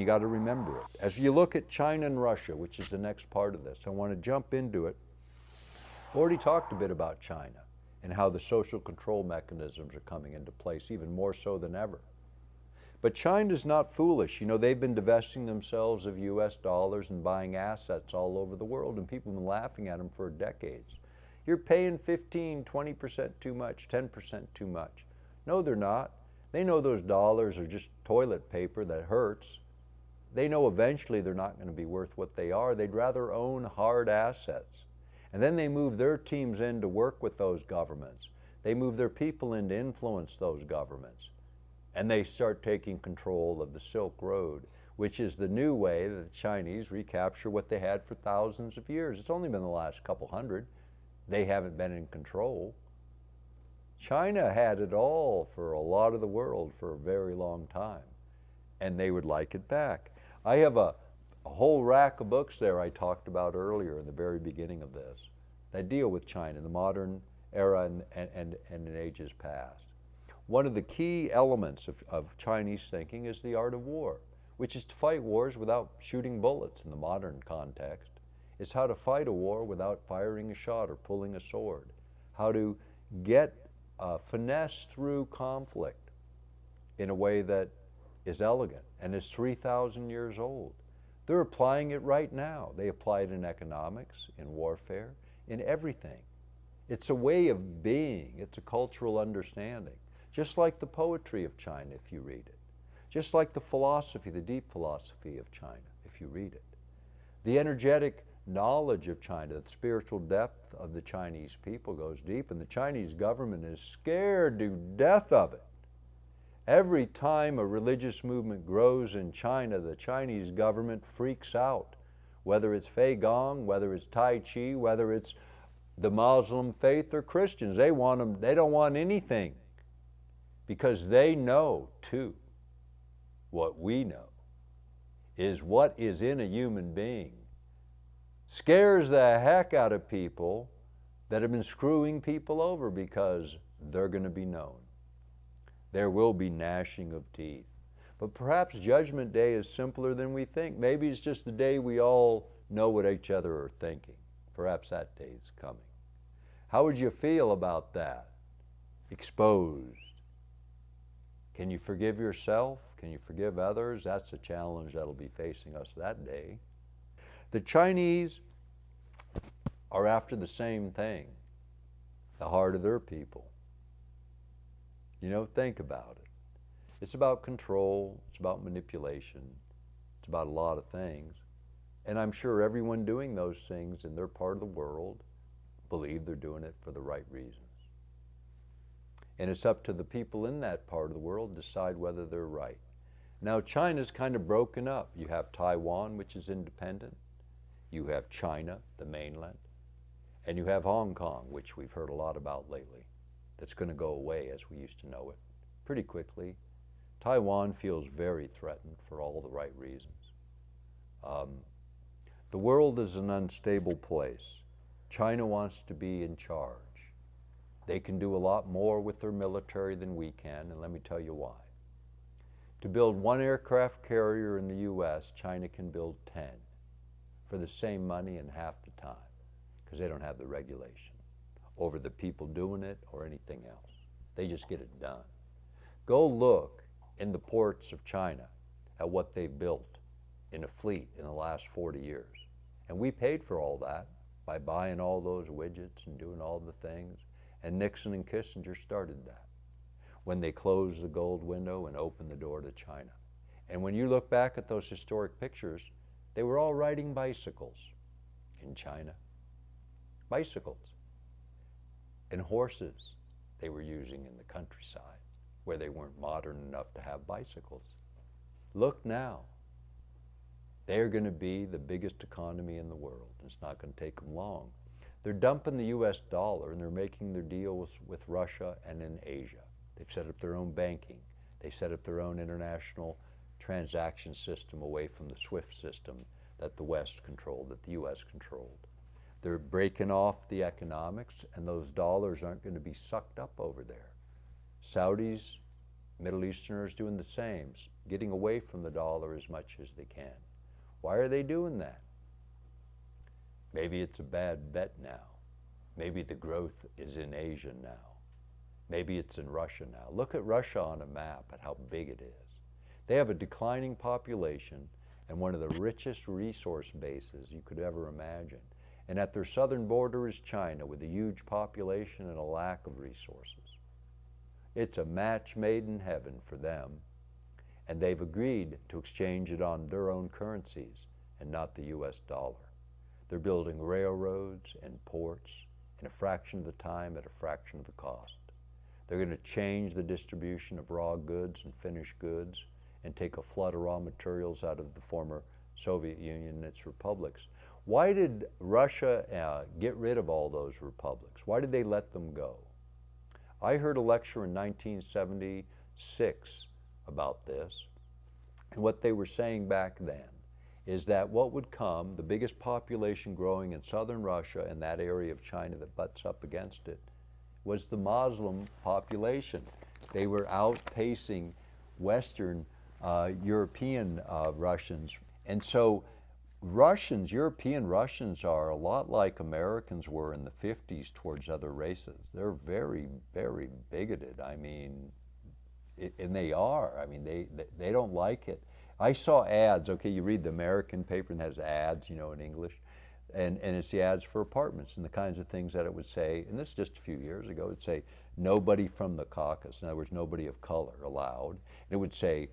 got to remember it. As you look at China and Russia, which is the next part of this, I want to jump into it. I already talked a bit about China and how the social control mechanisms are coming into place, even more so than ever. But China's not foolish. You know, they've been divesting themselves of US dollars and buying assets all over the world, and people have been laughing at them for decades. You're paying 15, 20% too much, 10% too much. No, they're not. They know those dollars are just toilet paper that hurts. They know eventually they're not going to be worth what they are. They'd rather own hard assets. And then they move their teams in to work with those governments. They move their people in to influence those governments. And they start taking control of the Silk Road, which is the new way that the Chinese recapture what they had for thousands of years. It's only been the last couple hundred. They haven't been in control. China had it all for a lot of the world for a very long time, and they would like it back. I have a whole rack of books there I talked about earlier in the very beginning of this that deal with China, the modern era and in ages past. One of the key elements of Chinese thinking is the art of war, which is to fight wars without shooting bullets in the modern context. It's how to fight a war without firing a shot or pulling a sword, how to get finesse through conflict in a way that is elegant and is 3,000 years old. They're applying it right now. They apply it in economics, in warfare, in everything. It's a way of being. It's a cultural understanding. Just like the poetry of China, if you read it. Just like the philosophy, the deep philosophy of China, if you read it. The energetic knowledge of China, the spiritual depth of the Chinese people goes deep, and the Chinese government is scared to death of it. Every time a religious movement grows in China, the Chinese government freaks out. Whether it's Gong, whether it's Tai Chi, whether it's the Muslim faith or Christians, they don't want anything. Because they know, too, what we know is what is in a human being scares the heck out of people that have been screwing people over, because they're going to be known. There will be gnashing of teeth. But perhaps Judgment Day is simpler than we think. Maybe it's just the day we all know what each other are thinking. Perhaps that day is coming. How would you feel about that? Exposed. Can you forgive yourself? Can you forgive others? That's a challenge that'll be facing us that day. The Chinese are after the same thing, the heart of their people. You know, think about it. It's about control, it's about manipulation, it's about a lot of things. And I'm sure everyone doing those things in their part of the world believe they're doing it for the right reasons. And it's up to the people in that part of the world to decide whether they're right. Now, China's kind of broken up. You have Taiwan, which is independent. You have China, the mainland. And you have Hong Kong, which we've heard a lot about lately. That's going to go away as we used to know it pretty quickly. Taiwan feels very threatened for all the right reasons. The world is an unstable place. China wants to be in charge. They can do a lot more with their military than we can, and let me tell you why. To build one aircraft carrier in the U.S., China can build 10 for the same money in half the time, because they don't have the regulation over the people doing it or anything else. They just get it done. Go look in the ports of China at what they built in a fleet in the last 40 years. And we paid for all that by buying all those widgets and doing all the things. And Nixon and Kissinger started that when they closed the gold window and opened the door to China. And when you look back at those historic pictures, they were all riding bicycles in China. Bicycles. And horses they were using in the countryside where they weren't modern enough to have bicycles. Look now. They're going to be the biggest economy in the world. It's not going to take them long. They're dumping the US dollar and they're making their deals with Russia and in Asia. They've set up their own banking. They set up their own international transaction system away from the SWIFT system that the West controlled, that the US controlled. They're breaking off the economics, and those dollars aren't going to be sucked up over there. Saudis Middle Easterners doing the same, getting away from the dollar as much as they can. Why are they doing that? Maybe it's a bad bet now. Maybe the growth is in Asia now. Maybe it's in Russia now. Look at Russia on a map at how big it is. They have a declining population and one of the richest resource bases you could ever imagine. And at their southern border is China with a huge population and a lack of resources. It's a match made in heaven for them, and they've agreed to exchange it on their own currencies and not the US dollar. They're building railroads and ports in a fraction of the time at a fraction of the cost. They're going to change the distribution of raw goods and finished goods and take a flood of raw materials out of the former Soviet Union and its republics. Why did Russia get rid of all those republics? Why did they let them go? I heard a lecture in 1976 about this, and what they were saying back then is that what would come, the biggest population growing in southern Russia and that area of China that butts up against it, was the Muslim population. They were outpacing Western European Russians. And so European Russians are a lot like Americans were in the 50s towards other races. They're very, very bigoted. I mean, and they are. I mean, they don't like it. I saw ads, okay, you read the American paper and it has ads, you know, in English, and it's the ads for apartments and the kinds of things that it would say, and this just a few years ago, it would say, nobody from the Caucasus, in other words, nobody of color allowed. And it would say,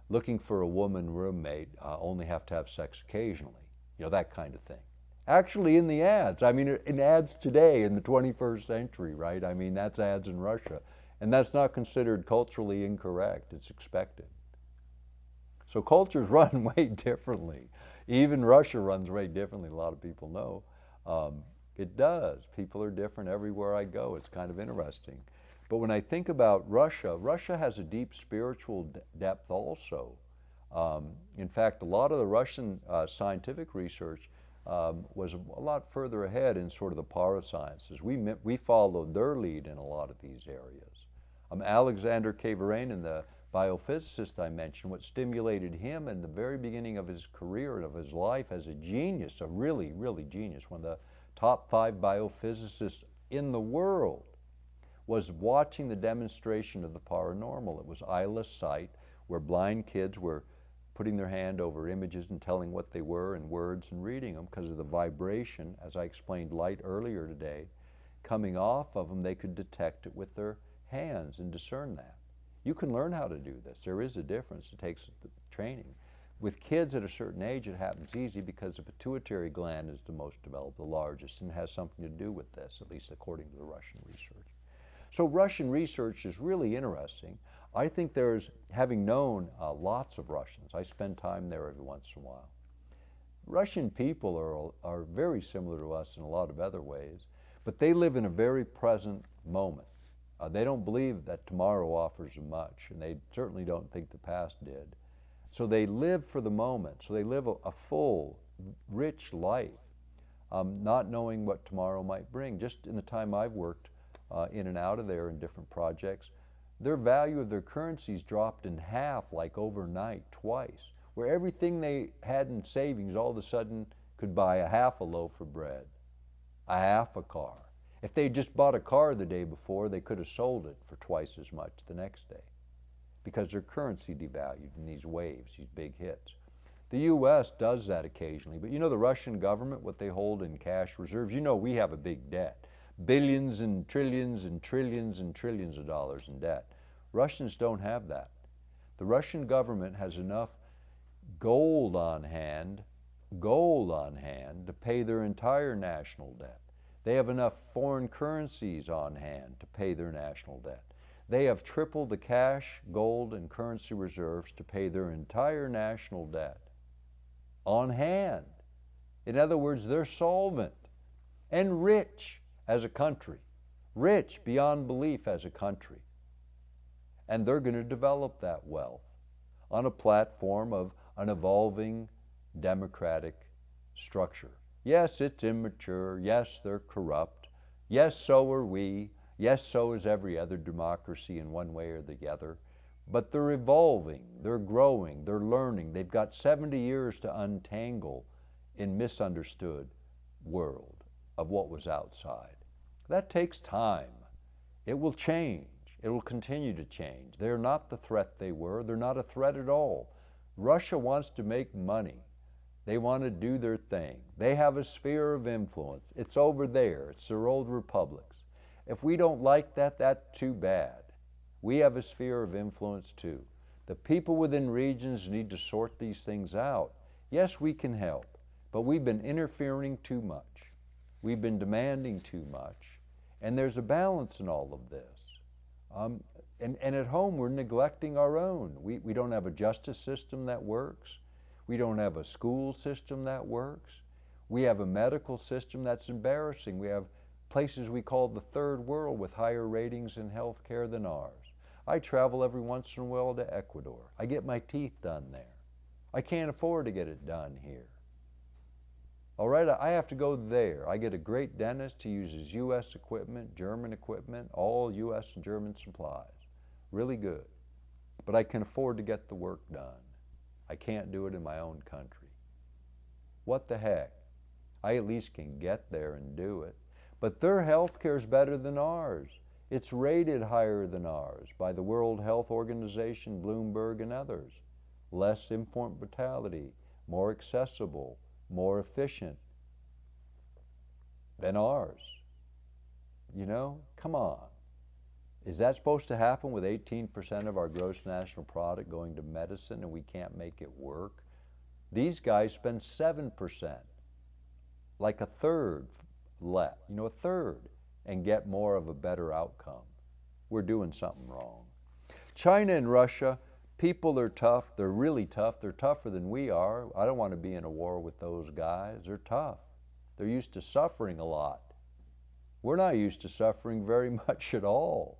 looking for a woman roommate, only have to have sex occasionally, you know, that kind of thing. Actually in the ads, I mean, in ads today in the 21st century, right? I mean, that's ads in Russia. And that's not considered culturally incorrect, it's expected. So cultures run way differently. Even Russia runs way differently, a lot of people know. It does. People are different everywhere I go. It's kind of interesting. But when I think about Russia, Russia has a deep spiritual depth also. In fact, a lot of the Russian scientific research was a lot further ahead in sort of the parasciences. We followed their lead in a lot of these areas. Alexander Kavarenin, the biophysicist I mentioned, what stimulated him in the very beginning of his career and of his life as a genius, a really, really genius, one of the top 5 biophysicists in the world, was watching the demonstration of the paranormal. It was eyeless sight, where blind kids were putting their hand over images and telling what they were in words and reading them because of the vibration, as I explained light earlier today, coming off of them. They could detect it with their hands and discern that. You can learn how to do this. There is a difference. It takes training. With kids at a certain age, it happens easy because the pituitary gland is the most developed, the largest, and has something to do with this, at least according to the Russian research. So Russian research is really interesting. I think there's, having known lots of Russians, I spend time there every once in a while. Russian people are very similar to us in a lot of other ways, but they live in a very present moment. They don't believe that tomorrow offers them much, and they certainly don't think the past did. So they live for the moment. So they live a full, rich life, not knowing what tomorrow might bring. Just in the time I've worked in and out of there in different projects, their value of their currencies dropped in half like overnight, twice, where everything they had in savings all of a sudden could buy a half a loaf of bread, a half a car. If they just bought a car the day before, they could have sold it for twice as much the next day because their currency devalued in these waves, these big hits. The U.S. does that occasionally, but you know the Russian government, what they hold in cash reserves, you know we have a big debt. Billions and trillions and trillions and trillions of dollars in debt. Russians don't have that. The Russian government has enough gold on hand to pay their entire national debt. They have enough foreign currencies on hand to pay their national debt. They have tripled the cash, gold, and currency reserves to pay their entire national debt on hand. In other words, they're solvent and rich as a country, rich beyond belief as a country. And they're going to develop that wealth on a platform of an evolving democratic structure. Yes, it's immature. Yes, they're corrupt. Yes, so are we. Yes, so is every other democracy in one way or the other. But they're evolving, they're growing, they're learning. They've got 70 years to untangle in misunderstood world of what was outside. That takes time. It will change. It will continue to change. They're not the threat they were. They're not a threat at all. Russia wants to make money. They want to do their thing. They have a sphere of influence. It's over there. It's their old republics. If we don't like that, that's too bad. We have a sphere of influence too. The people within regions need to sort these things out. Yes, we can help, but we've been interfering too much. We've been demanding too much. And there's a balance in all of this. And at home, we're neglecting our own. We don't have a justice system that works. We don't have a school system that works. We have a medical system that's embarrassing. We have places we call the third world with higher ratings in health care than ours. I travel every once in a while to Ecuador. I get my teeth done there. I can't afford to get it done here. All right, I have to go there. I get a great dentist who uses U.S. equipment, German equipment, all U.S. and German supplies. Really good. But I can afford to get the work done. I can't do it in my own country. What the heck? I at least can get there and do it. But their health care is better than ours. It's rated higher than ours by the World Health Organization, Bloomberg, and others. Less infant mortality, more accessible, more efficient than ours. You know, come on. Is that supposed to happen with 18% of our gross national product going to medicine and we can't make it work? These guys spend 7%, like a third less, a third, and get more of a better outcome. We're doing something wrong. China and Russia, people are tough. They're really tough. They're tougher than we are. I don't want to be in a war with those guys. They're tough. They're used to suffering a lot. We're not used to suffering very much at all.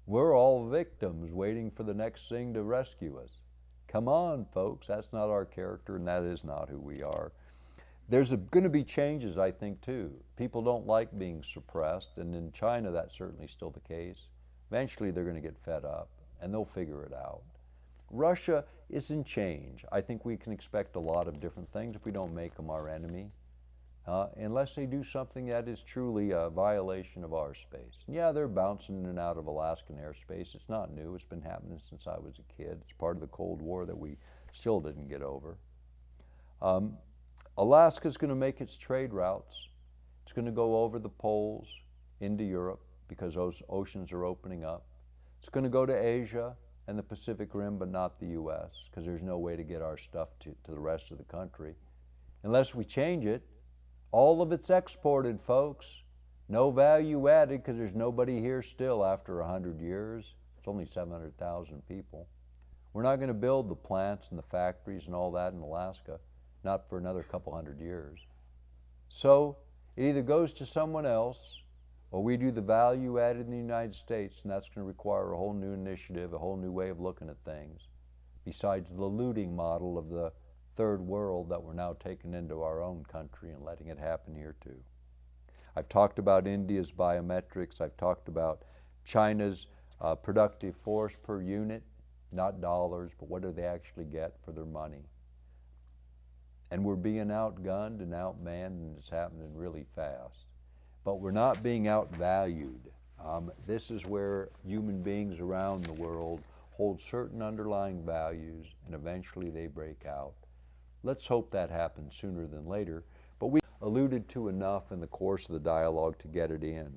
We're all victims waiting for the next thing to rescue us. Come on, folks. That's not our character, and that is not who we are. There's going to be changes, I think, too. People don't like being suppressed, and in China, that's certainly still the case. Eventually, they're going to get fed up, and they'll figure it out. Russia is in change. I think we can expect a lot of different things if we don't make them our enemy, unless they do something that is truly a violation of our space. And yeah, they're bouncing in and out of Alaskan airspace. It's not new. It's been happening since I was a kid. It's part of the Cold War that we still didn't get over. Alaska's going to make its trade routes. It's going to go over the poles into Europe because those oceans are opening up. It's going to go to Asia and the Pacific Rim, but not the U.S., because there's no way to get our stuff to the rest of the country. Unless we change it, all of it's exported, folks. No value added because there's nobody here still after 100 years. It's only 700,000 people. We're not going to build the plants and the factories and all that in Alaska, not for another couple hundred years. So it either goes to someone else or we do the value added in the United States, and that's going to require a whole new initiative, a whole new way of looking at things, besides the looting model of the third world that we're now taking into our own country and letting it happen here too. I've talked about India's biometrics. I've talked about China's productive force per unit, not dollars, but what do they actually get for their money. And we're being outgunned and outmanned, and it's happening really fast. But we're not being outvalued. This is where human beings around the world hold certain underlying values, and eventually they break out. Let's hope that happens sooner than later, but we alluded to enough in the course of the dialogue to get it in.